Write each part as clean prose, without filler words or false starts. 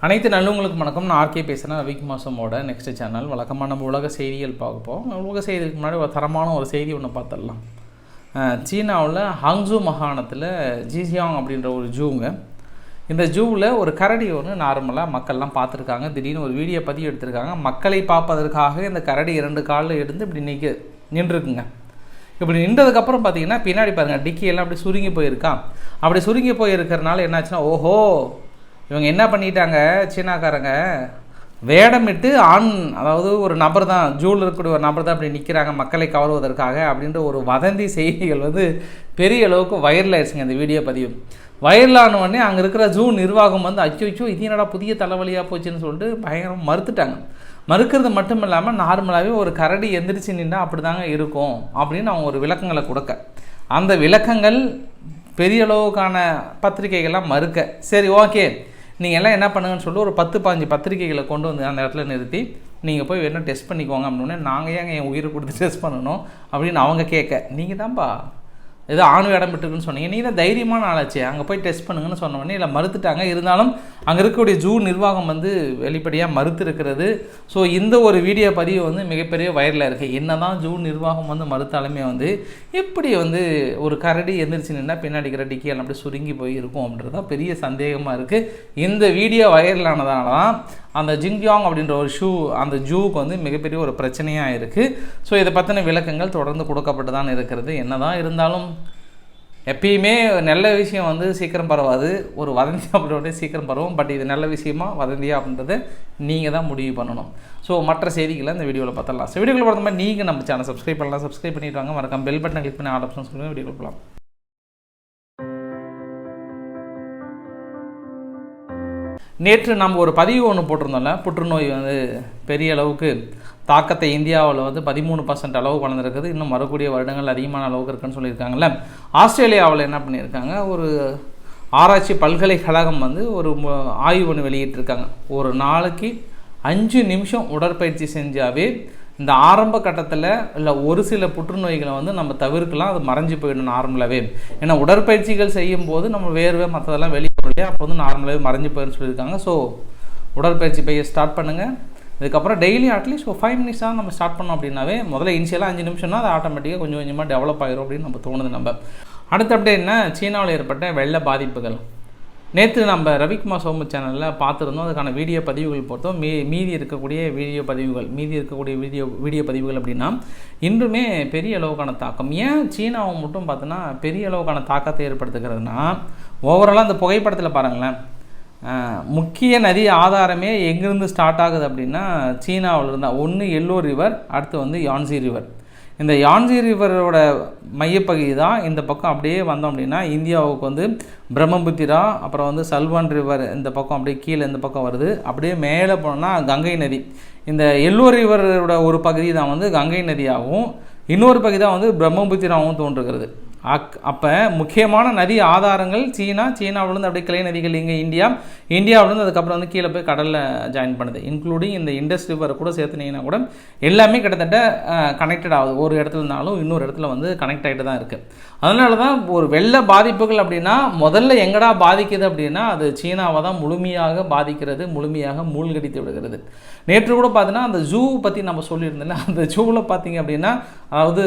அனைத்து நல்லவங்களுக்கும் வணக்கம். நான் ஆர்கே பேசுகிறேன். ரவிக்குமார் நெக்ஸ்ட் சேனல் வழக்கமாக நம்ம உலக செய்திகள் பார்ப்போம். உலக செய்திக்கு முன்னாடி ஒரு தரமான ஒரு செய்தி ஒன்று பார்த்துடலாம். சீனாவில் ஹாங்ஸூ மாகாணத்தில் ஜிசியாங் அப்படின்ற ஒரு ஜூங்க. இந்த ஜூவில் ஒரு கரடி ஒன்று நார்மலாக மக்கள்லாம் பார்த்துருக்காங்க. திடீர்னு ஒரு வீடியோ பதிவு எடுத்திருக்காங்க. மக்களை பார்ப்பதற்காக இந்த கரடி 2 காலில் எடுத்து இப்படி நின்றுருக்குங்க. இப்படி நின்றதுக்கப்புறம் பார்த்தீங்கன்னா பின்னாடி பாருங்கள், டிக்கியெல்லாம் அப்படி சுருங்கி போயிருக்கா. அப்படி சுருங்கி போயிருக்கிறனால என்னாச்சுன்னா, ஓஹோ இவங்க என்ன பண்ணிட்டாங்க, சீனாக்காரங்க வேடமிட்டு அதாவது ஒரு நபர் தான், ஜூவில் இருக்கக்கூடிய ஒரு நபர் தான் அப்படி நிற்கிறாங்க மக்களை கவருவதற்காக அப்படின்ற ஒரு வதந்தி செய்திகள் பெரிய அளவுக்கு வைரல் ஆயிடுச்சுங்க. இந்த வீடியோ பதிவு வைரலான உடனே அங்கே இருக்கிற ஜூ நிர்வாகம் அச்சோ இது என்னடா புதிய தலைவலியாக போச்சுன்னு சொல்லிட்டு பயங்கரம் மறுத்துட்டாங்க. மறுக்கிறது மட்டும் இல்லாமல் நார்மலாகவே ஒரு கரடி எந்திரிச்சு நின்றால் அப்படி தாங்க இருக்கும் அப்படின்னு அவங்க ஒரு விளக்கங்களை கொடுக்க, அந்த விளக்கங்கள் பெரிய அளவுக்கான பத்திரிகைகள்லாம் மறுக்க, சரி ஓகே நீங்கள் எல்லாம் என்ன பண்ணுங்கன்னு சொல்லி ஒரு 10-15 பத்திரிகைகளை கொண்டு வந்து அந்த இடத்துல நிறுத்தி நீங்கள் போய் வேணும் டெஸ்ட் பண்ணிக்கோங்க அப்படின்னே, நாங்கள் ஏங்க என் உயிரை கொடுத்து டெஸ்ட் பண்ணணும் அப்படின்னு அவங்க கேட்க, நீங்கள் தான்ப்பா ஏதோ ஆண் இடம் விட்டுருக்குன்னு சொன்னீங்க, நீங்கள் தான் தைரியமான ஆளாச்சு, அங்கே போய் டெஸ்ட் பண்ணுங்கன்னு சொன்ன உடனே இல்லை மறுத்துட்டாங்க. இருந்தாலும் அங்கே இருக்கக்கூடிய ஜூ நிர்வாகம் வெளிப்படையாக மறுத்து இருக்கிறது. ஸோ இந்த ஒரு வீடியோ பதிவு மிகப்பெரிய வைரலாக இருக்குது. என்ன தான் ஜூ நிர்வாகம் மறுத்தாலுமே எப்படி ஒரு கரடி எந்திரிச்சு நின்னா பின்னாடி இருக்கிற டிக்கியெல்லாம் அப்படி சுருங்கி போய் இருக்கும் அப்படின்றது தான் பெரிய சந்தேகமாக இருக்குது. இந்த வீடியோ வைரலானதால தான் அந்த ஜிங்யாங் அப்படின்ற ஒரு அந்த ஜூவுக்கு மிகப்பெரிய ஒரு பிரச்சனையாக இருக்குது. ஸோ இதை பற்றின விளக்கங்கள் தொடர்ந்து கொடுக்கப்பட்டு தான் இருக்கிறது. என்ன தான் இருந்தாலும் எப்பயுமே நல்ல விஷயம் சீக்கிரம் பரவாது, ஒரு வதந்தி அப்படின்றதே சீக்கிரம் பரவும். பட் இது நல்ல விஷயமா வதந்தியா அப்படின்றத நீங்கள் தான் முடிவு பண்ணணும். ஸோ மற்ற செய்திகளை இந்த வீடியோவில் பார்த்துடலாம். ஸோ வீடியோவில் பார்த்த மாதிரி நீங்கள் நம்ம சேனல் சப்ஸ்கிரைப் பண்ணலாம், சப்ஸ்கிரைப் பண்ணிட்டு வாங்க. மறக்காம பெல் பட்டனை கிளிக் பண்ணி ஆல் ஆப்ஷன் சொல்லுங்கள். வீடியோவில் போகலாம். நேற்று நம்ம ஒரு பதிவு ஒன்று போட்டிருந்தோம்ல, புற்றுநோய் பெரிய அளவுக்கு தாக்கத்தை இந்தியாவில் 13% அளவு வளர்ந்துருக்குது, இன்னும் வரக்கூடிய வருடங்கள் அதிகமான அளவுக்கு இருக்குன்னு சொல்லியிருக்காங்கல்ல. ஆஸ்திரேலியாவில் என்ன பண்ணியிருக்காங்க, ஒரு ஆராய்ச்சி பல்கலைக்கழகம் ஒரு ஆய்வு ஒன்று வெளியிட்டிருக்காங்க. ஒரு நாளைக்கு 5 நிமிஷம் உடற்பயிற்சி செஞ்சாவே இந்த ஆரம்ப கட்டத்தில் இல்லை ஒரு சில புற்றுநோய்களை நம்ம தவிர்க்கலாம், அது மறைஞ்சு போயிடும் நார்மலாகவே. ஏன்னா உடற்பயிற்சிகள் செய்யும் போது நம்ம வேர்வை மற்றதெல்லாம் வெளியே இல்லையா, அப்போ நார்மலாகவே மறைஞ்சு போயிடுன்னு சொல்லியிருக்காங்க. ஸோ உடற்பயிற்சி பைய ஸ்டார்ட் பண்ணுங்கள். இதுக்கப்புறம் டெய்லி அட்லீஸ்ட் ஒரு 5 மினிட்ஸாக நம்ம ஸ்டார்ட் பண்ணோம் அப்படின்னாவே, முதல்ல இனிஷியலாக 5 நிமிஷம்னா அது ஆட்டோமேட்டிக்காக கொஞ்சம் கொஞ்சமாக டெவலப் ஆகிரும் அப்படின்னு நம்ம தோணுது. நம்ம அடுத்த அப்டேட் என்ன, சீனாவில் ஏற்பட்ட வெள்ள பாதிப்புகள். நேற்று நம்ம ரவிக்குமார் சேனலில் பார்த்துருந்தோம். அதுக்கான வீடியோ பதிவுகள் பொறுத்தோம். மீதி இருக்கக்கூடிய வீடியோ பதிவுகள் அப்படின்னா இன்றுமே பெரிய அளவுக்கான தாக்கம். ஏன் சீனாவை மட்டும் பார்த்தோன்னா பெரிய அளவுக்கான தாக்கத்தை ஏற்படுத்துகிறதுனா, ஓவராலாக அந்த புகைப்படத்தில் பாருங்களேன், முக்கிய நதி ஆதாரமே எங்கேருந்து ஸ்டார்ட் ஆகுது அப்படின்னா சீனாவில் இருந்தால் ஒன்று எல்லோ ரிவர், அடுத்து யான்சி ரிவர். இந்த யான்சி ரிவரோட மையப்பகுதி தான் இந்த பக்கம் அப்படியே வந்தோம் அப்படின்னா இந்தியாவுக்கு பிரம்மபுத்திரா, அப்புறம் சல்வான் ரிவர் இந்த பக்கம் அப்படியே கீழே இந்த பக்கம் வருது. அப்படியே மேலே போனோம்னா கங்கை நதி. இந்த எல்லோ ரிவரோட ஒரு பகுதி தான் கங்கை நதியாகவும், இன்னொரு பகுதி தான் பிரம்மபுத்திராவும் தோன்றுகிறது. அப்போ முக்கியமான நதி ஆதாரங்கள் சீனாவிலேருந்து அப்படியே கிளை நதிகள் இங்கே இந்தியாவிலேருந்து அதுக்கப்புறம் கீழே போய் கடலில் ஜாயின் பண்ணுது. இன்க்ளூடிங் இந்த இண்டஸ் ரிவர் கூட சேர்த்துனீங்கன்னா கூட எல்லாமே கிட்டத்தட்ட கனெக்டட் ஆகுது. ஒரு இடத்துல இருந்தாலும் இன்னொரு இடத்துல கனெக்ட் ஆகிட்டு தான் இருக்குது. அதனால தான் ஒரு வெள்ள பாதிப்புகள் அப்படின்னா முதல்ல எங்கடா பாதிக்குது அப்படின்னா அது சீனாவை தான் முழுமையாக பாதிக்கிறது, முழுமையாக மூழ்கடித்து விடுகிறது. நேற்று கூட பார்த்தீங்கன்னா அந்த ஜூ பற்றி நம்ம சொல்லியிருந்தோம்ல, அந்த ஜூவில் பார்த்தீங்க அப்படின்னா அதாவது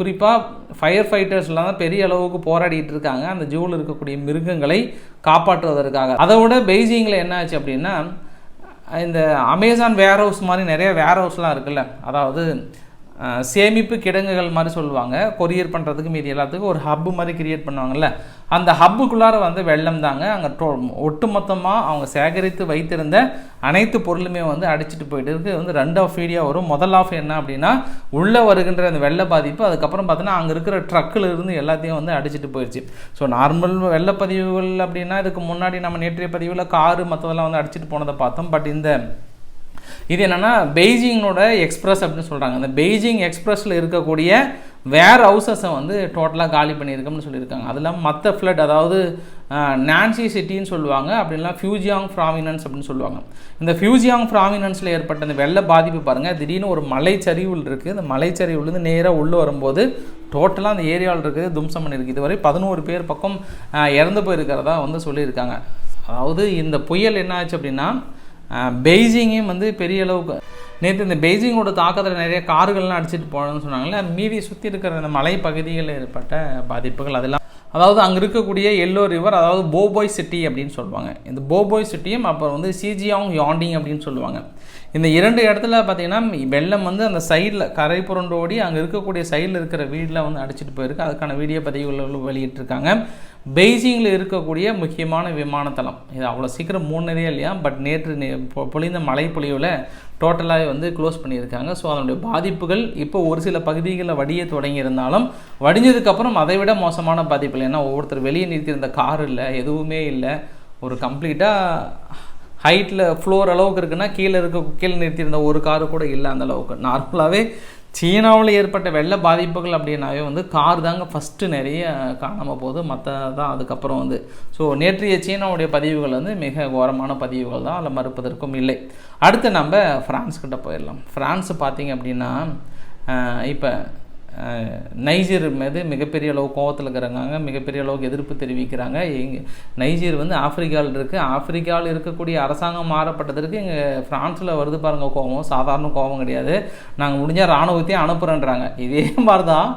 குறிப்பாக ஃபயர் ஃபைட்டர்ஸ்லாம் தான் பெரிய அளவுக்கு போராடிட்டு இருக்காங்க அந்த ஜூவில் இருக்கக்கூடிய மிருகங்களை காப்பாற்றுவதற்காக. அதை விட பெய்ஜிங்கில் என்ன ஆச்சு அப்படின்னா, இந்த அமேசான் வேர் ஹவுஸ் மாதிரி நிறைய வேர் ஹவுஸ்லாம் இருக்குல்ல, அதாவது சேமிப்பு கிடங்குகள் மாதிரி சொல்லுவாங்க, கொரியர் பண்ணுறதுக்கு மீதி எல்லாத்துக்கும் ஒரு ஹப்பு மாதிரி கிரியேட் பண்ணுவாங்கள்ல, அந்த ஹப்புக்குள்ளார வெள்ளம் தாங்க அங்கே ஒட்டுமொத்தமாக அவங்க சேகரித்து வைத்திருந்த அனைத்து பொருளுமே அடிச்சுட்டு போயிட்டு இருக்குது. 2 ஆஃப் வீடியோ வரும். முதல் ஆஃப் என்ன அப்படின்னா உள்ளே வருகின்ற அந்த வெள்ள பாதிப்பு, அதுக்கப்புறம் பார்த்தீங்கன்னா அங்கே இருக்கிற ட்ரக்கில் இருந்து எல்லாத்தையும் அடிச்சுட்டு போயிடுச்சு. ஸோ நார்மல் வெள்ள பதிவுகள் அப்படின்னா இதுக்கு முன்னாடி நம்ம நேற்றைய பதிவில் காரு மற்றதெல்லாம் அடிச்சுட்டு போனதை பார்த்தோம். பட் இது என்னென்னா பெய்ஜிங்கோட எக்ஸ்பிரஸ் அப்படின்னு சொல்கிறாங்க. அந்த பெய்ஜிங் எக்ஸ்பிரஸில் இருக்கக்கூடிய வேர் ஹவுசஸை டோட்டலாக காலி பண்ணியிருக்கோம்னு சொல்லியிருக்காங்க. அது இல்லாமல் மற்ற ஃப்ளட், அதாவது நான்சி சிட்டின்னு சொல்லுவாங்க, அப்படின்லாம் ஃபியூஜியாங் ப்ராமினன்ஸ் அப்படின்னு சொல்லுவாங்க. இந்த ஃபியூஜியாங் ப்ராமினன்ஸில் ஏற்பட்ட அந்த வெள்ள பாதிப்பு பாருங்கள், திடீர்னு ஒரு மலைச்சரிவுகள் இருக்குது. அந்த மலைச்சரிவுலேருந்து நேராக உள்ளே வரும்போது டோட்டலாக அந்த ஏரியாவில் இருக்குது தும்சம் பண்ணியிருக்கு. இதுவரை 11 பேர் பக்கம் இறந்து போயிருக்கிறதா சொல்லியிருக்காங்க. அதாவது இந்த புயல் என்ன ஆச்சு அப்படின்னா பெய்ஜிங்கையும் வந்து பெரிய அளவுக்கு நேற்று இந்த பெய்ஜிங்கோட தாக்கத்தில் நிறைய கார்கள்லாம் அடிச்சுட்டு போனோம்னு சொன்னாங்களே, மீதி சுற்றி இருக்கிற இந்த மலை பகுதிகளில் ஏற்பட்ட பாதிப்புகள் அதெல்லாம். அதாவது அங்கே இருக்கக்கூடிய எல்லோ ரிவர், அதாவது போபாய் சிட்டி அப்படின்னு சொல்லுவாங்க. இந்த போபாய் சிட்டியும் அப்புறம் வந்து சிஜியாங் யாண்டிங் அப்படின்னு சொல்லுவாங்க. இந்த 2 இடத்துல பார்த்திங்கன்னா வெள்ளம் வந்து அந்த சைடில் கரை புரண்டோடி அங்கே இருக்கக்கூடிய சைடில் இருக்கிற வீட்டில் வந்து அடிச்சுட்டு போயிருக்கு. அதுக்கான வீடியோ பதிவுகள் வெளியிட்டிருக்காங்க. பெய்ஜிங்கில் இருக்கக்கூடிய முக்கியமான விமானத்தளம் இது அவ்வளோ சீக்கிரம் மூணதே இல்லையா, பட் நேற்று பொழிந்த மழை பொழிவில் டோட்டலாக வந்து க்ளோஸ் பண்ணியிருக்காங்க. ஸோ அதனுடைய பாதிப்புகள் இப்போ ஒரு சில பகுதிகளில் வடிய தொடங்கியிருந்தாலும் வடிஞ்சதுக்கப்புறம் அதை விட மோசமான பாதிப்புகள். ஏன்னா ஒவ்வொருத்தர் வெளியே நிறுத்தியிருந்த கார் இல்லை, எதுவுமே இல்லை, ஒரு கம்ப்ளீட்டாக ஹைட்டில் ஃப்ளோர் அளவுக்கு இருக்குன்னா கீழே நிறுத்தியிருந்த ஒரு காரு கூட இல்லை அந்த அளவுக்கு. நார்மலாகவே சீனாவில் ஏற்பட்ட வெள்ள பாதிப்புகள் அப்படின்னாவே வந்து கார் தாங்க ஃபஸ்ட்டு நிறைய காணாமல் போகுது, மற்ற தான் அதுக்கப்புறம் வந்து. ஸோ நேற்றைய சீனாவுடைய பதிவுகள் வந்து மிக கோரமான பதிவுகள் தான், அதில் மறுப்பதற்கும் இல்லை. அடுத்து நம்ம ஃப்ரான்ஸ்கிட்ட போயிடலாம். ஃப்ரான்ஸ் பார்த்திங்க அப்படின்னா இப்போ நைஜர் மீது மிகப்பெரிய அளவு கோவத்தில் இருக்கிறாங்க, மிகப்பெரிய அளவுக்கு எதிர்ப்பு தெரிவிக்கிறாங்க. நைஜர் வந்து ஆப்பிரிக்காவில் இருக்குது. ஆப்பிரிக்காவில் இருக்கக்கூடிய அரசாங்கம் மாறப்பட்டதற்கு இங்கே ஃப்ரான்ஸில் வருது பாருங்கள் கோவம், சாதாரண கோவம் கிடையாது. நாங்கள் முடிஞ்சால் இராணுவத்தையும் அனுப்புகிறேன்றாங்க. இதே மாதிரி தான்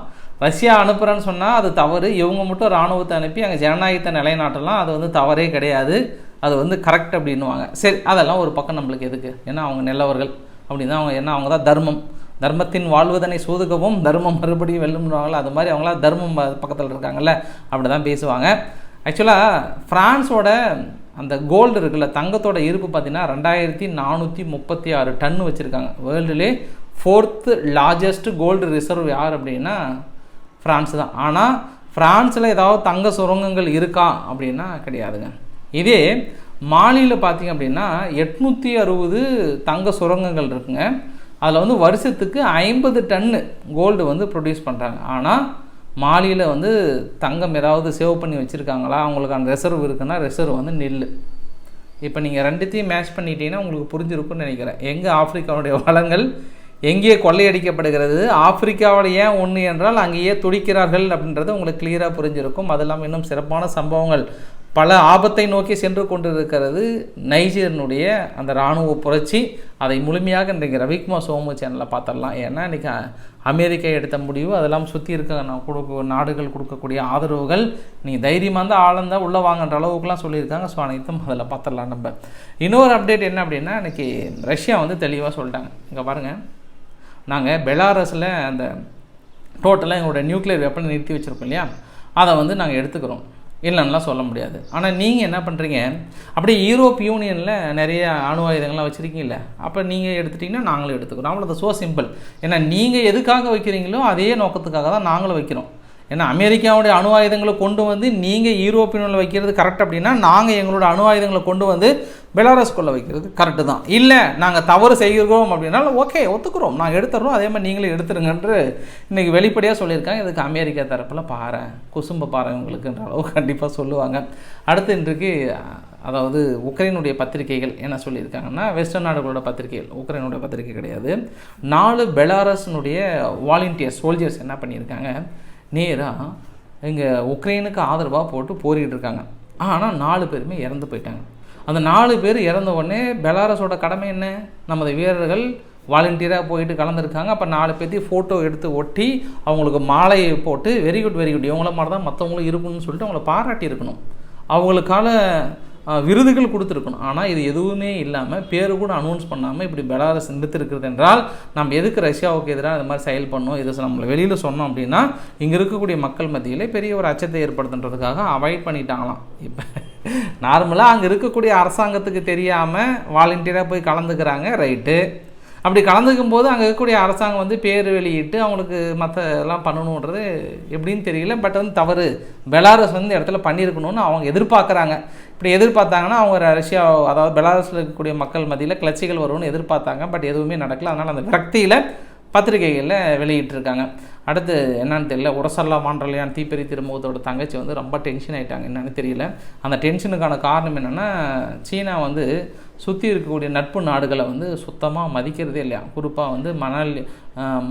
ரஷ்யா அனுப்புகிறேன்னு சொன்னால் அது தவறு, இவங்க மட்டும் இராணுவத்தை அனுப்பி அங்கே ஜனநாயகத்தை நிலைநாட்டலாம், அது வந்து தவறே கிடையாது, அது வந்து கரெக்ட் அப்படின்னுவாங்க. சரி, அதெல்லாம் ஒரு பக்கம் நம்மளுக்கு எதுக்கு, ஏன்னா அவங்க நல்லவர்கள் அப்படின்னா அவங்க என்ன, அவங்க தான் தர்மத்தின் வாழ்வதனை சூதுகவும் தர்மம் மறுபடியும் வெல்லும்னுவாங்களா, அது மாதிரி அவங்களாம் தர்மம் பக்கத்தில் இருக்காங்கல்ல, அப்படி தான் பேசுவாங்க. ஆக்சுவலாக ஃப்ரான்ஸோட அந்த கோல்டு இருக்குல்ல, தங்கத்தோட இருப்பு பார்த்திங்கன்னா 2436 டன்னு வச்சுருக்காங்க. வேர்ல்டுலே 4th லார்ஜஸ்ட் கோல்டு ரிசர்வ் யார் அப்படின்னா ஃப்ரான்ஸ் தான். ஆனால் ஃப்ரான்ஸில் ஏதாவது தங்க சுரங்கங்கள் இருக்கா அப்படின்னா கிடையாதுங்க. இதே மாலியில் பார்த்திங்க அப்படின்னா 860 தங்க சுரங்கங்கள் இருக்குங்க. அதில் வந்து வருஷத்துக்கு 50 டன்னு கோல்டு வந்து ப்ரொடியூஸ் பண்ணுறாங்க. ஆனால் மாலியில் வந்து தங்கம் ஏதாவது சேவ் பண்ணி வச்சுருக்காங்களா, அவங்களுக்கான ரிசர்வ் இருக்குன்னா ரிசர்வ் வந்து நெல். இப்போ நீங்கள் ரெண்டுத்தையும் மேட்ச் பண்ணிட்டீங்கன்னா உங்களுக்கு புரிஞ்சிருக்குன்னு நினைக்கிறேன். எங்கே ஆப்பிரிக்காவுடைய வளங்கள் எங்கேயே கொள்ளையடிக்கப்படுகிறது, ஆப்பிரிக்காவில் ஏன் ஒன்று என்றால் அங்கேயே துடிக்கிறார்கள் அப்படின்றது உங்களுக்கு கிளியராக புரிஞ்சிருக்கும். அது இல்லாமல் இன்னும் சிறப்பான சம்பவங்கள் பல ஆபத்தை நோக்கி சென்று கொண்டிருக்கிறது நைஜீரியனுடைய அந்த இராணுவ புரட்சி. அதை முழுமையாக இன்றைக்கு ரவிக்குமார் சோமு சேனலில் பார்த்துடலாம். ஏன்னா இன்றைக்கி அமெரிக்கா எடுத்த முடிவு, அதெல்லாம் சுற்றி இருக்க நாடுகள் கொடுக்கக்கூடிய ஆதரவுகள், நீங்கள் தைரியமாக இருந்தால் ஆழ்ந்தால் உள்ளே வாங்கன்ற அளவுக்குலாம் சொல்லியிருக்காங்க. ஸோ அனைத்தும் அதில் பார்த்துடலாம். நம்ம இன்னொரு அப்டேட் என்ன அப்படின்னா, இன்றைக்கி ரஷ்யா வந்து தெளிவாக சொல்லிட்டாங்க. இங்கே பாருங்கள், நாங்கள் பெலாரஸில் அந்த டோட்டலாக எங்களோட நியூக்ளியர் வெப்பனை நிறுத்தி வச்சுருக்கோம் இல்லையா, அதை வந்து நாங்கள் எடுத்துக்கிறோம், இல்லைன்னெலாம் சொல்ல முடியாது. ஆனால் நீங்கள் என்ன பண்ணுறீங்க, அப்படியே யூரோப் யூனியனில் நிறைய அணு ஆயுதங்கள்லாம் வச்சுருக்கீங்கல்ல, அப்போ நீங்கள் எடுத்துட்டிங்கன்னா நாங்களும் எடுத்துக்கிறோம். அவ்வளோ ஸோ சிம்பிள். ஏன்னா நீங்கள் எதுக்காக வைக்கிறீங்களோ அதே நோக்கத்துக்காக தான் நாங்களும் வைக்கிறோம். ஏன்னா அமெரிக்காவுடைய அணு ஆயுதங்களை கொண்டு வந்து நீங்கள் யூரோப்பியனில் வைக்கிறது கரெக்ட் அப்படின்னா, நாங்கள் எங்களோட அணு ஆயுதங்களை கொண்டு வந்து பெலாரஸ்குள்ளே வைக்கிறது கரெக்டு தான். இல்லை நாங்கள் தவறு செய்கிறோம் அப்படின்னால ஓகே ஒத்துக்கிறோம், நாங்கள் எடுத்துடுறோம், அதே மாதிரி நீங்களே எடுத்துருங்கன்று இன்றைக்கி வெளிப்படையாக சொல்லியிருக்காங்க. இதுக்கு அமெரிக்கா தரப்பில் பாரு குசும்ப பாரு உங்களுக்குன்ற அளவு கண்டிப்பாக சொல்லுவாங்க. அடுத்து இன்றைக்கு அதாவது உக்ரைனுடைய பத்திரிகைகள் என்ன சொல்லியிருக்காங்கன்னா, வெஸ்டர்ன் நாடுகளோட பத்திரிகைகள், உக்ரைனுடைய பத்திரிகை கிடையாது, 4 பெலாரஸினுடைய வாலண்டியர்ஸ் சோல்ஜர்ஸ் என்ன பண்ணியிருக்காங்க, நேராக இங்கே உக்ரைனுக்கு ஆதரவாக போட்டு போரிட்டு இருக்காங்க. ஆனால் 4 பேருமே இறந்து போயிட்டாங்க. அந்த 4 பேர் இறந்த உடனே பெலாரஸோட கடமை என்ன, நமது வீரர்கள் வாலண்டியராக போயிட்டு கலந்துருக்காங்க. அப்போ 4 பேர்த்தையும் ஃபோட்டோ எடுத்து ஒட்டி அவங்களுக்கு மாலையை போட்டு வெரி குட் இவங்கள மாதிரி தான் மற்றவங்களும் இருக்கணும்னு சொல்லிட்டு அவங்கள பாராட்டி இருக்கணும், அவங்களுக்கான விருதுகள் கொடுத்துருக்கணும். ஆனால் இது எதுவுமே இல்லாமல் பேர் கூட அனௌன்ஸ் பண்ணாமல் இப்படி பெலாரஸ் நிறுத்திருக்கிறது என்றால் நம்ம எதுக்கு ரஷ்யாவுக்கு எதிராக இந்த மாதிரி செயல் பண்ணோம், இதை நம்மளை வெளியில் சொன்னோம் அப்படின்னா இங்கே இருக்கக்கூடிய மக்கள் மத்தியிலே பெரிய ஒரு அச்சத்தை ஏற்படுத்துன்றதுக்காக அவாய்ட் பண்ணிட்டாங்களாம். இப்போ நார்மலாக அங்கே இருக்கக்கூடிய அரசாங்கத்துக்கு தெரியாமல் வாலண்டியராக போய் கலந்துக்கிறாங்க, ரைட்டு. அப்படி கலந்துக்கும் போது அங்கே இருக்கக்கூடிய அரசாங்கம் வந்து பேர் வெளியிட்டு அவங்களுக்கு மற்ற எல்லாம் பண்ணணுன்றது எப்படின்னு தெரியல. பட் வந்து தவறு பெலாரஸ் வந்து இடத்துல பண்ணியிருக்கணும்னு அவங்க எதிர்பார்க்குறாங்க. இப்படி எதிர்பார்த்தாங்கன்னா அவங்க ரஷ்யா அதாவது பெலாரஸில் இருக்கக்கூடிய மக்கள் மத்தியில் கிளர்ச்சிகள் வரும்னு எதிர்பார்த்தாங்க. பட் எதுவுமே நடக்கல. அதனால் அந்த விரக்தியில் பத்திரிகைகளில் வெளியிட்டிருக்காங்க. அடுத்து என்னன்னு தெரியல, உரசல்லா மாண்டலையான் தீப்பெரி திருமுகத்தோட தங்கச்சி வந்து ரொம்ப டென்ஷன் ஆகிட்டாங்க, என்னன்னு தெரியல. அந்த டென்ஷனுக்கான காரணம் என்னென்னா, சீனா வந்து சுற்றி இருக்கக்கூடிய நட்பு நாடுகளை வந்து சுத்தமாக மதிக்கிறதே இல்லையா. குறிப்பாக வந்து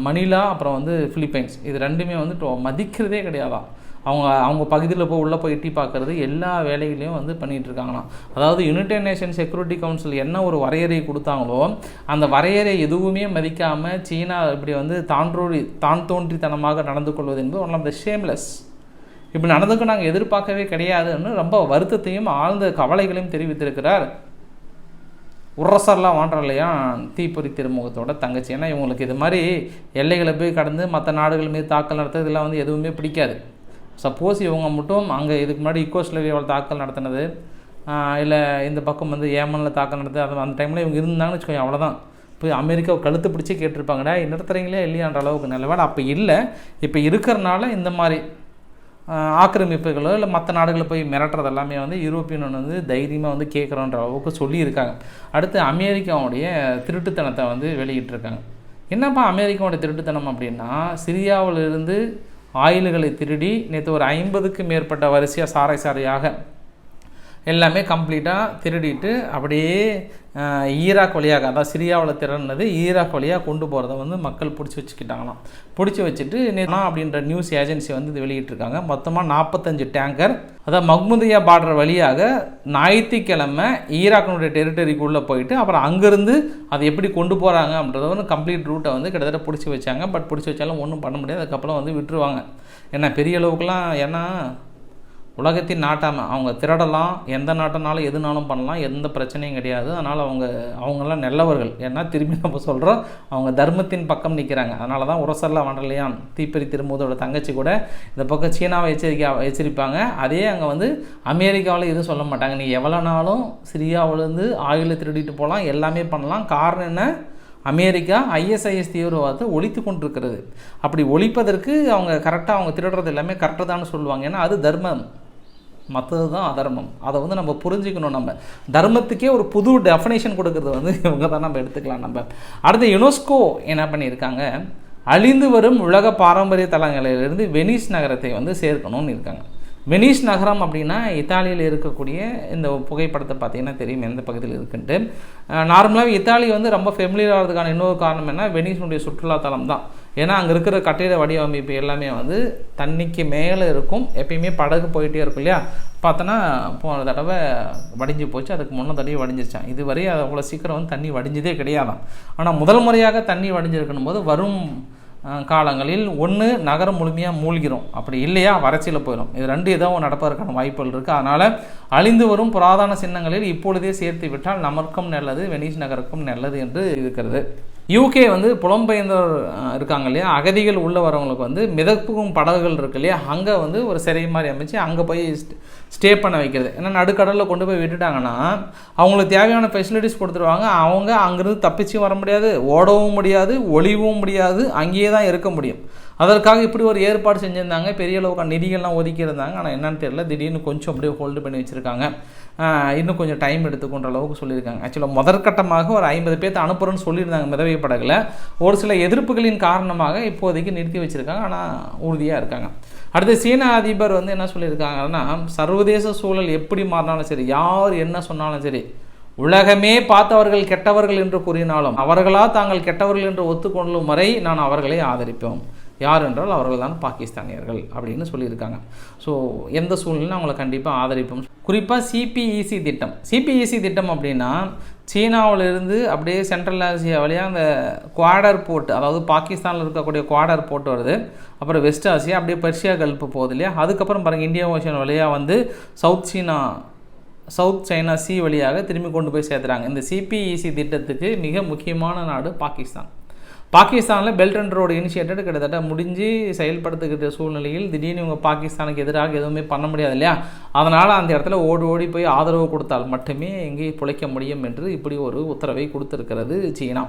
மணிலா அப்புறம் வந்து பிலிப்பைன்ஸ், இது ரெண்டுமே வந்து மதிக்கிறதே கிடையாதான். அவங்க பகுதியில் உள்ளே போய் எட்டி பார்க்குறது, எல்லா வேலைகளையும் வந்து பண்ணிகிட்ருக்காங்களாம். அதாவது யுனைடெட் நேஷன் செக்யூரிட்டி கவுன்சில் என்ன ஒரு வரையறை கொடுத்தாங்களோ அந்த வரையறை எதுவுமே மதிக்காமல் சீனா இப்படி வந்து தான் தோன்றித்தனமாக நடந்து கொள்வது என்பது ஒன் ஆஃப் த ஷேம்லெஸ். இப்படி நடந்துக்கு நாங்கள் எதிர்பார்க்கவே கிடையாதுன்னு ரொம்ப வருத்தத்தையும் ஆழ்ந்த கவலைகளையும் தெரிவித்திருக்கிறார் உரசர்லாம் வாண்டர் இல்லையா தீப்பொறி திருமுகத்தோட தங்கச்சி. ஏன்னா இவங்களுக்கு இது மாதிரி எல்லைகளை போய் கடந்து மற்ற நாடுகள் மீது தாக்கல் நடத்துறது இதெல்லாம் வந்து எதுவுமே பிடிக்காது. சப்போஸ் இவங்க மட்டும் அங்கே இதுக்கு முன்னாடி ஈகோஸ்லேவியாவில் தாக்கல் நடத்தினது, இல்லை இந்த பக்கம் வந்து ஏமனில் தாக்கல் நடத்துது, அது அந்த டைமில் இவங்க இருந்தாங்கன்னு வச்சுக்கோங்க, அவ்வளோதான். போய் அமெரிக்காவை கழுத்து பிடிச்சி கேட்டிருப்பாங்கடா நிறுத்துறீங்களே இல்லையான்ற அளவுக்கு நிலவாடு அப்போ இல்லை. இப்போ இருக்கிறனால இந்த மாதிரி ஆக்கிரமிப்புகளோ இல்லை மற்ற நாடுகளை போய் மிரட்டுறது எல்லாமே வந்து யூரோப்பியன் வந்து தைரியமாக வந்து கேட்குறோன்ற அளவுக்கு சொல்லியிருக்காங்க. அடுத்து அமெரிக்காவுடைய திருட்டுத்தனத்தை வந்து வெளியிட்டிருக்காங்க. என்னப்பா அமெரிக்காவுடைய திருட்டுத்தனம் அப்படின்னா, சிரியாவிலிருந்து ஆயில்களை திருடி நேற்று ஒரு 50க்கும் மேற்பட்ட வரிசையாக சாரையாக எல்லாமே கம்ப்ளீட்டாக திருடிட்டு அப்படியே ஈராக் வழியாக, அதாவது சிரியாவில் திறனது ஈராக் வழியாக கொண்டு போகிறத வந்து மக்கள் பிடிச்சி வச்சுக்கிட்டாங்களாம். பிடிச்சி வச்சுட்டு அப்படின்ற நியூஸ் ஏஜென்சி வந்து இது வெளியிட்டிருக்காங்க. மொத்தமாக 45 டேங்கர், அதாவது மஹ்மூதியா பார்டர் வழியாக ஞாயிற்றுக்கிழமை ஈராக்கினுடைய டெரிட்டரிக்குள்ளே போயிட்டு அப்புறம் அங்கேருந்து அதை எப்படி கொண்டு போகிறாங்க அப்படின்றத வந்து கம்ப்ளீட் ரூட்டை வந்து கிட்டத்தட்ட பிடிச்சி வச்சாங்க. பட் பிடிச்சி வச்சாலும் ஒன்றும் பண்ண முடியாது. அதுக்கப்புறம் வந்து விட்டுருவாங்க. ஏன்னா பெரிய அளவுக்குலாம், ஏன்னா உலகத்தின் நாட்டாமல் அவங்க திருடலாம், எந்த நாட்டினாலும் எதுனாலும் பண்ணலாம், எந்த பிரச்சனையும் கிடையாது. அதனால் அவங்கெல்லாம் நல்லவர்கள். ஏன்னா திரும்பி நம்ம சொல்கிறோம், அவங்க தர்மத்தின் பக்கம் நிற்கிறாங்க. அதனால தான் உரசர்லாம் வண்டலையான் தீப்பொறி திருமுகத்தோட தங்கச்சி கூட இந்த பக்கம் சீனாவை எச்சரிப்பாங்க. அதே அங்கே வந்து அமெரிக்காவில் எதுவும் சொல்ல மாட்டாங்க. நீ எவ்வளோ நாளும் சிரியாவிலேருந்து ஆயிலை திருடிட்டு போகலாம், எல்லாமே பண்ணலாம். காரணம் என்ன? அமெரிக்கா ISIS தீவிரவாதத்தை ஒழித்து கொண்டிருக்கிறது. அப்படி ஒழிப்பதற்கு அவங்க கரெக்டாக அவங்க திருடுறது எல்லாமே கரெக்டாக தான் சொல்லுவாங்க. ஏன்னா அது தர்மம், மற்றது தான் அதர்மம். அதை வந்து நம்ம புரிஞ்சுக்கணும். நம்ம தர்மத்துக்கே ஒரு புது டெஃபினேஷன் கொடுக்கறது வந்து இவங்க தான் நம்ம எடுத்துக்கலாம். நம்ம அடுத்து யுனெஸ்கோ என்ன பண்ணியிருக்காங்க, அழிந்து வரும் உலக பாரம்பரிய தலங்களிலிருந்து வெனிஸ் நகரத்தை வந்து சேர்க்கணும்னு இருக்காங்க. வெனிஸ் நகரம் அப்படின்னா இத்தாலியில் இருக்கக்கூடிய இந்த புகைப்படத்தை பார்த்தீங்கன்னா தெரியும் எந்த பகுதியில் இருக்குன்ட்டு. நார்மலாகவே இத்தாலி வந்து ரொம்ப ஃபெமிலியர் ஆகிறதுக்கான இன்னொரு காரணம் என்ன, வெனிஸுடைய சுற்றுலாத்தலம் தான். ஏன்னா அங்கே இருக்கிற கட்டிட வடிவமைப்பு எல்லாமே வந்து தண்ணிக்கு மேலே இருக்கும். எப்பயுமே படகு போயிட்டே இருக்கும் இல்லையா. பார்த்தோன்னா போன தடவை வடிஞ்சு போச்சு, அதுக்கு முன்ன தடவை வடிஞ்சிருச்சான். இதுவரை அது அவ்வளோ சீக்கிரம் வந்து தண்ணி வடிஞ்சதே கிடையாதான். ஆனால் முதல் முறையாக தண்ணி வடிஞ்சிருக்கணும் போது வரும் காலங்களில் ஒன்று நகரம் முழுமையாக மூழ்கிறோம், அப்படி இல்லையா வறட்சியில் போயிடும். இது ரெண்டு ஏதோ நடப்பதற்கான வாய்ப்புகள் இருக்குது. அதனால் அழிந்து வரும் புராதன சின்னங்களில் இப்பொழுதே சேர்த்து விட்டால் நமக்கும் நல்லது, வெனிஸ் நகருக்கும் நல்லது என்று இருக்கிறது. UK வந்து புலம்பெயர்ந்தோர் இருக்காங்க இல்லையா, அகதிகள் உள்ளே வரவங்களுக்கு வந்து மிதப்புக்கும் படகுகள் இருக்கு இல்லையா, அங்கே வந்து ஒரு சிறை மாதிரி அமைச்சு அங்கே போய் ஸ்டே பண்ண வைக்கிறது. ஏன்னா நடுக்கடலில் கொண்டு போய் விட்டுட்டாங்கன்னா அவங்களுக்கு தேவையான ஃபெசிலிட்டிஸ் கொடுத்துருவாங்க. அவங்க அங்கேருந்து தப்பிச்சும் வர முடியாது, ஓடவும் முடியாது, ஒளிவும் முடியாது, அங்கேயே தான் இருக்க முடியும். அதற்காக இப்படி ஒரு ஏற்பாடு செஞ்சுருந்தாங்க. பெரிய அளவுக்கு நிதிகள்லாம் ஒதுக்கியிருந்தாங்க. ஆனால் என்னன்னு தெரியல, திடீர்னு கொஞ்சம் அப்படியே ஹோல்டு பண்ணி வச்சுருக்காங்க. இன்னும் கொஞ்சம் டைம் எடுத்துக்கொண்ட அளவுக்கு சொல்லியிருக்காங்க. ஆக்சுவலாக முதற்கட்டமாக ஒரு 50 பேர்த்து அனுப்புகிறோன்னு சொல்லியிருந்தாங்க மிதவை படகுல. ஒரு சில எதிர்ப்புகளின் காரணமாக இப்போதைக்கு நிறுத்தி வச்சுருக்காங்க. ஆனால் உறுதியாக இருக்காங்க. அடுத்து சீன அதிபர் வந்து என்ன சொல்லியிருக்காங்கன்னா, சர்வதேச சூழல் எப்படி மாறினாலும் சரி, யார் என்ன சொன்னாலும் சரி, உலகமே பார்த்தவர்கள் கெட்டவர்கள் என்று கூறினாலும் அவர்களா தாங்கள் கெட்டவர்கள் என்று ஒத்துக்கொள்ளும் வரை நான் அவர்களை ஆதரிப்போம். யார் என்றால் அவர்கள் தான் பாகிஸ்தானியர்கள் அப்படின்னு சொல்லியிருக்காங்க. ஸோ எந்த சூழ்நிலையும் அவங்களை கண்டிப்பாக ஆதரிப்போம். குறிப்பாக CPEC திட்டம் அப்படின்னா சீனாவிலிருந்து அப்படியே சென்ட்ரல் ஆசியா வழியாக அந்த குவாடர் போர்ட், அதாவது பாகிஸ்தானில் இருக்கக்கூடிய குவாடர் போர்ட் வருது. அப்புறம் வெஸ்ட் ஆசியா அப்படியே பெர்ஷியா கல்ஃப் போகுது இல்லையா. அதுக்கப்புறம் பாருங்கள் இந்தியா ஓஷன் வழியாக வந்து சவுத் சைனா சி வழியாக திரும்பி கொண்டு போய் சேர்த்துறாங்க. இந்த CPEC திட்டத்துக்கு மிக முக்கியமான நாடு பாகிஸ்தானில் பெல்ட் அண்ட் ரோடு இனிஷியேட்டட் கிட்டத்தட்ட முடிஞ்சு செயல்படுத்துகிற சூழ்நிலையில் திடீர்னு இவங்க பாகிஸ்தானுக்கு எதிராக எதுவுமே பண்ண முடியாது இல்லையா. அதனால் அந்த இடத்துல ஓடி போய் ஆதரவு கொடுத்தால் மட்டுமே எங்கே பிழைக்க முடியும் என்று இப்படி ஒரு உத்தரவை கொடுத்துருக்கிறது சீனா.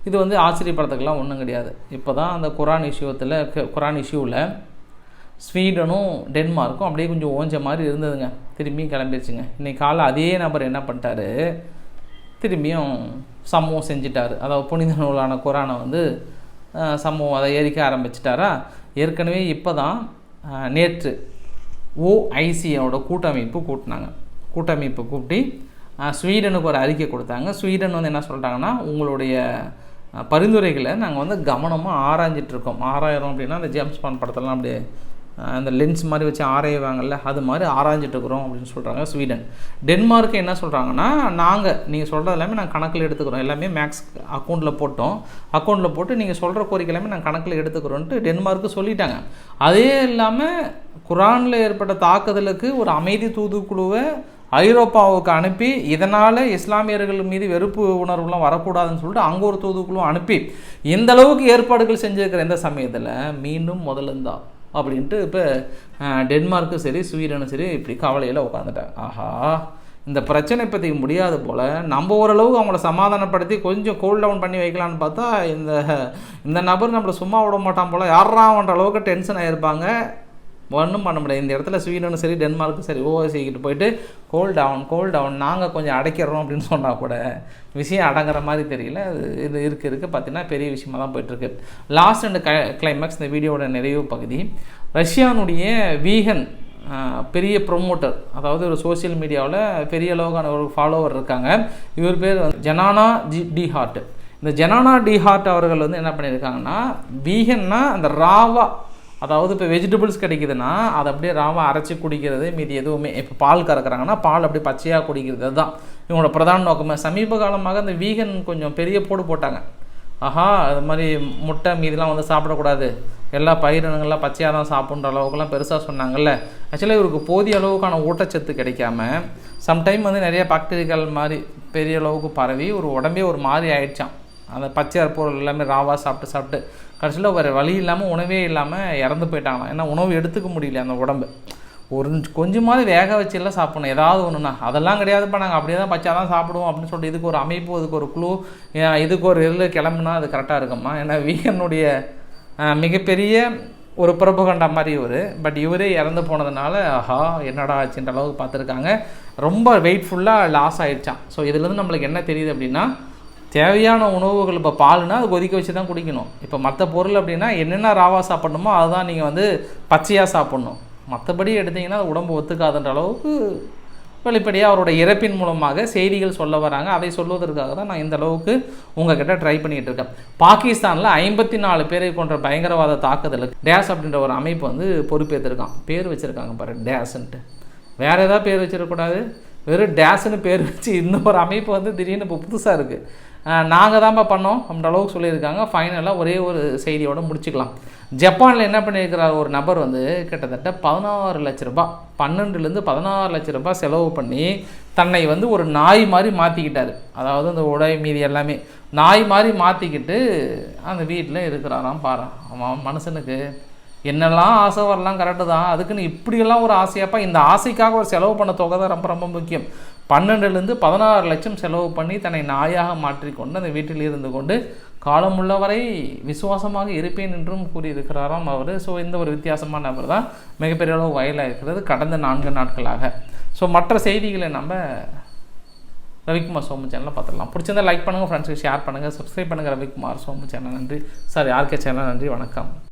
இது வந்து ஆச்சரியப்படுறதுக்கெல்லாம் ஒன்றும் கிடையாது. இப்போ தான் அந்த குரான் இஷ்யூவில் ஸ்வீடனும் டென்மார்க்கும் அப்படியே கொஞ்சம் ஓஞ்ச மாதிரி இருந்ததுங்க. திரும்பியும் கிளம்பிடுச்சுங்க. இன்றைக்கி காலை அதே நபர் என்ன பண்ணிட்டாரு, திரும்பியும் சம்பவம் செஞ்சிட்டார். அதாவது புனித நூலான குரானை வந்து சம்பவம் அதை எரிக்க ஆரம்பிச்சிட்டாரா. ஏற்கனவே இப்போ தான் நேற்று OICயோட கூட்டமைப்பு கூட்டி ஸ்வீடனுக்கு ஒரு அறிக்கை கொடுத்தாங்க. ஸ்வீடன் வந்து என்ன சொல்லிட்டாங்கன்னா, உங்களுடைய பரிந்துரைகளை நாங்கள் வந்து கவனமாக ஆராய்ஞ்சிட்ருக்கோம். ஆராயிரம் அப்படின்னா அந்த ஜேம்ஸ் பாண்ட் படத்தெல்லாம் அப்படியே அந்த லென்ஸ் மாதிரி வச்சு ஆராய்வாங்கல்ல, அது மாதிரி ஆராய்ஞ்சிட்ருக்குறோம் அப்படின்னு சொல்கிறாங்க ஸ்வீடன். டென்மார்க்கு என்ன சொல்கிறாங்கன்னா, நீங்கள் சொல்கிறது எல்லாமே நாங்கள் கணக்கில் எடுத்துக்கிறோம், எல்லாமே மேக்ஸ் அக்கௌண்ட்டில் போட்டு நீங்கள் சொல்கிற கோரிக்கை எல்லாமே நாங்கள் கணக்கில் எடுத்துக்கிறோன்ட்டு டென்மார்க்கு சொல்லிட்டாங்க. அதே இல்லாமல் குரானில் ஏற்பட்ட தாக்குதலுக்கு ஒரு அமைதி தூதுக்குழுவை ஐரோப்பாவுக்கு அனுப்பி, இதனால் இஸ்லாமியர்கள் மீது வெறுப்பு உணர்வுலாம் வரக்கூடாதுன்னு சொல்லிட்டு அங்கே ஒரு தூதுக்குழு அனுப்பி இந்த அளவுக்கு ஏற்பாடுகள் செஞ்சுருக்கிற இந்த சமயத்தில் மீண்டும் முதல்ல அப்படின்ட்டு இப்போ டென்மார்க்கும் சரி ஸ்வீடனும் சரி இப்படி கவலையில் உட்காந்துட்டாங்க. ஆஹா, இந்த பிரச்சனை பற்றி முடியாது போல், நம்ம ஓரளவுக்கு அவங்கள சமாதானப்படுத்தி கொஞ்சம் கூல் டவுன் பண்ணி வைக்கலான்னு பார்த்தா இந்த நபர் நம்மளை சும்மா விட மாட்டான் போல், யாரான்ற அளவுக்கு டென்ஷன் ஆகிருப்பாங்க. ஒன்றும் பண்ண முடியாது. இந்த இடத்துல ஸ்வீடனும் சரி டென்மார்க்கும் சரி ஓசிக்கிட்டு போயிட்டு கோல் டவுன் நாங்கள் கொஞ்சம் அடைக்கிறோம் அப்படின்னு சொன்னால் கூட விஷயம் அடங்குற மாதிரி தெரியல. இது இருக்க பார்த்தீங்கன்னா பெரிய விஷயமாக தான் போயிட்டுருக்கு. லாஸ்ட் அண்ட் கிளைமேக்ஸ் இந்த வீடியோட நிறைவு பகுதி. ரஷ்யானுடைய வீகன் பெரிய ப்ரொமோட்டர், அதாவது ஒரு சோசியல் மீடியாவில் பெரிய அளவுக்கான ஒரு ஃபாலோவர் இருக்காங்க. இவர் பேர் வந்து ஜனானா டி ஹார்ட். இந்த ஜனானா டி ஹார்ட் அவர்கள் வந்து என்ன பண்ணியிருக்காங்கன்னா, வீகன்னா அந்த ராவா, அதாவது இப்போ வெஜிடபிள்ஸ் கிடைக்குதுன்னா அதை அப்படியே ராவா அரைச்சி குடிக்கிறது, மீதி எதுவுமே. இப்போ பால் கறக்குறாங்கன்னா பால் அப்படியே பச்சையாக குடிக்கிறது, அதுதான் இவங்களோட பிரதான நோக்கமாக. சமீப காலமாக அந்த வீகன் கொஞ்சம் பெரிய போட்டாங்க. ஆஹா, அது மாதிரி முட்டை மீதெல்லாம் வந்து சாப்பிடக்கூடாது, எல்லா பயிரினங்கள்லாம் பச்சையாக தான் சாப்பிட்ற அளவுக்குலாம் பெருசாக சொன்னாங்கல்ல. ஆக்சுவலாக இவருக்கு போதிய அளவுக்கான ஊட்டச்சத்து கிடைக்காம சம்டைம் வந்து நிறைய பாக்டீரியாக்கள் மாதிரி பெரிய அளவுக்கு பரவி ஒரு உடம்பே ஒரு மாதிரி ஆயிடுச்சான். அந்த பச்சை பொருள் எல்லாமே ராவா சாப்பிட்டு கடைசியில் வேறு வழி இல்லாமல் உணவே இல்லாமல் இறந்து போயிட்டாங்களாம். ஏன்னா உணவு எடுத்துக்க முடியல அந்த உடம்பு. கொஞ்சமாவது வேக வச்செல்லாம் சாப்பிடணும் ஏதாவது ஒன்றுனா, அதெல்லாம் கிடையாதுப்பா, நாங்கள் அப்படியே தான் பச்சா தான் சாப்பிடுவோம் அப்படின்னு சொல்லிட்டு இதுக்கு ஒரு அமைப்பு, இதுக்கு ஒரு குழு, இதுக்கு ஒரு கிளம்புனா அது கரெக்டாக இருக்குமா? ஏன்னா வீகனுடைய மிகப்பெரிய ஒரு பிரபகண்டா மாதிரி பட் இவரே இறந்து போனதுனால ஆஹா என்னடா ஆச்சுன்ற அளவுக்கு பார்த்துருக்காங்க. ரொம்ப வெயிட்ஃபுல்லாக லாஸ் ஆகிடுச்சான். ஸோ இதுலேருந்து நம்மளுக்கு என்ன தெரியுது அப்படின்னா, தேவையான உணவுகள் இப்போ பால்னா அது கொதிக்க வச்சு தான் குடிக்கணும். இப்போ மற்ற பொருள் அப்படின்னா என்னென்ன ராவா சாப்பிடணுமோ அதுதான் நீங்கள் வந்து பச்சையாக சாப்பிட்ணும். மற்றபடி எடுத்திங்கன்னா அது உடம்பு ஒத்துக்காதுன்ற அளவுக்கு வெளிப்படையாக அவரோட இறப்பின் மூலமாக செய்திகள் சொல்ல வராங்க. அதை சொல்வதற்காக தான் நான் இந்த அளவுக்கு உங்ககிட்ட ட்ரை பண்ணிகிட்டு இருக்கேன். பாகிஸ்தானில் 54 பேரை கொன்ற பயங்கரவாத தாக்குதலுக்கு டேஸ் அப்படின்ற ஒரு அமைப்பு வந்து பொறுப்பேற்றிருக்கான். பேர் வச்சுருக்காங்க பாரு, டேஸ்ன்ட்டு. வேறு ஏதாவது பேர் வச்சிடக்கூடாது, வெறும் டேஸ்ன்னு பேர் வச்சு இன்னொரு அமைப்பு வந்து திடீர்னு இப்போ புதுசாக இருக்குது. நாங்கள் தான்ப்பா பண்ணோம் அப்படின்ற அளவுக்கு சொல்லியிருக்காங்க. ஃபைனலாக ஒரே ஒரு செய்தியோடு முடிச்சுக்கலாம். ஜப்பானில் என்ன பண்ணியிருக்கிறார் ஒரு நபர் வந்து கிட்டத்தட்ட 16 லட்ச ரூபாய், 12லேருந்து 16 லட்ச ரூபாய் செலவு பண்ணி தன்னை வந்து ஒரு நாய் மாதிரி மாற்றிக்கிட்டார். அதாவது அந்த உடை மீதி எல்லாமே நாய் மாதிரி மாற்றிக்கிட்டு அந்த வீட்டில் இருக்கிறாராம். பாரு, அவன் மனுஷனுக்கு என்னெல்லாம் ஆசை வரலாம், கரெக்டு தான். அதுக்குன்னு இப்படியெல்லாம் ஒரு ஆசையாப்பா? இந்த ஆசைக்காக ஒரு செலவு பண்ண தொகை தான் ரொம்ப ரொம்ப முக்கியம். 12லேருந்து 16 லட்சம் செலவு பண்ணி தன்னை நாயாக மாற்றிக்கொண்டு அந்த வீட்டில் இருந்து கொண்டு காலமுள்ளவரை விசுவாசமாக இருப்பேன் என்றும் கூறியிருக்கிறாராம் அவர். ஸோ இந்த ஒரு வித்தியாசமான நபர் தான் மிகப்பெரிய அளவு வயலாக இருக்கிறது கடந்த 4 நாட்களாக. ஸோ மற்ற செய்திகளை நம்ம ரவிக்குமார் சோமு சேனலில் பார்த்துடலாம். பிடிச்சிருந்தா லைக் பண்ணுங்கள், ஃப்ரெண்ட்ஸுக்கு ஷேர் பண்ணுங்கள், சப்ஸ்கிரைப் பண்ணுங்கள். ரவிக்குமார் சோமு சேனல் நன்றி, சாரி ஆர்கே சேனல் நன்றி, வணக்கம்.